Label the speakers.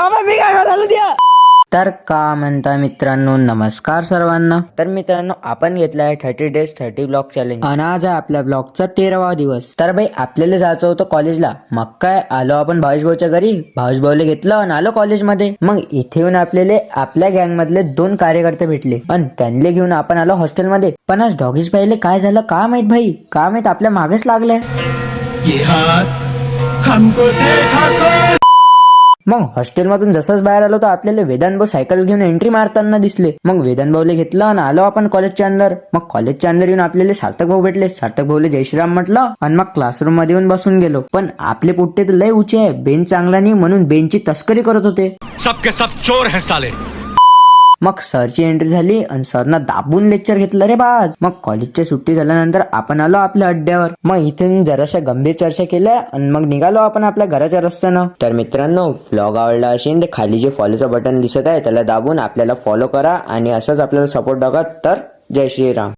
Speaker 1: मी काय म्हणालो द्या.
Speaker 2: तर का म्हणता मित्रांनो, नमस्कार सर्वांना. तर मित्रांनो, आपण घेतलाय 30 days 30 ब्लॉग चॅलेंज आणि आज आहे आपल्या ब्लॉगचा 13वा दिवस. तर भाई आपल्याला जायचं होतं कॉलेजला. मग काय आलो आपण भावेश भाऊच्या घरी, भावेश भाऊला घेतलं आणि आलो कॉलेजमध्ये. मग इथे येऊन आपल्याला आपल्या गँग मधले 2 कार्यकर्ते भेटले आणि त्यांना घेऊन आपण आलो हॉस्टेलमध्ये. पण आज डॉगीज पाहिले काय झालं का माहित भाई, का माहित आपल्या मागेच लागले. मग हॉस्टेलमधून जसंच बाहेर आलो तर आपल्याला वेदांत भाऊ सायकल घेऊन एंट्री मारताना दिसले. मग वेदांत भाऊला घेतलं आणि आलो आपण कॉलेजच्या अंदर. मग कॉलेजच्या अंदर येऊन आपल्याला सार्थक भाऊ भेटले. सार्थक भाऊला जय श्रीराम म्हटलं आणि मग क्लासरूम मध्ये येऊन बसून गेलो. पण आपले पुट्टे तर लय ऊंचे आहे, बेंच चांगला नाही म्हणून बेंचची तस्करी करत होते.
Speaker 3: सबके सब चोर हैं साले.
Speaker 2: मग सरची एंट्री झाली आणि सरना दाबून लेक्चर घेतलं रे बाज. मग कॉलेजची सुट्टी झाल्यानंतर आपण आलो आपल्या अड्ड्यावर. मग इथून जराशा गंभीर चर्चा केल्या आणि मग निघालो आपण आपल्या घराच्या रस्त्यानं. तर मित्रांनो, व्लॉग आवडला असेल तर खाली जे फॉलोचं बटन दिसत आहे त्याला दाबून आपल्याला फॉलो करा आणि असंच आपल्याला सपोर्ट दाखवा. तर जय श्रीराम.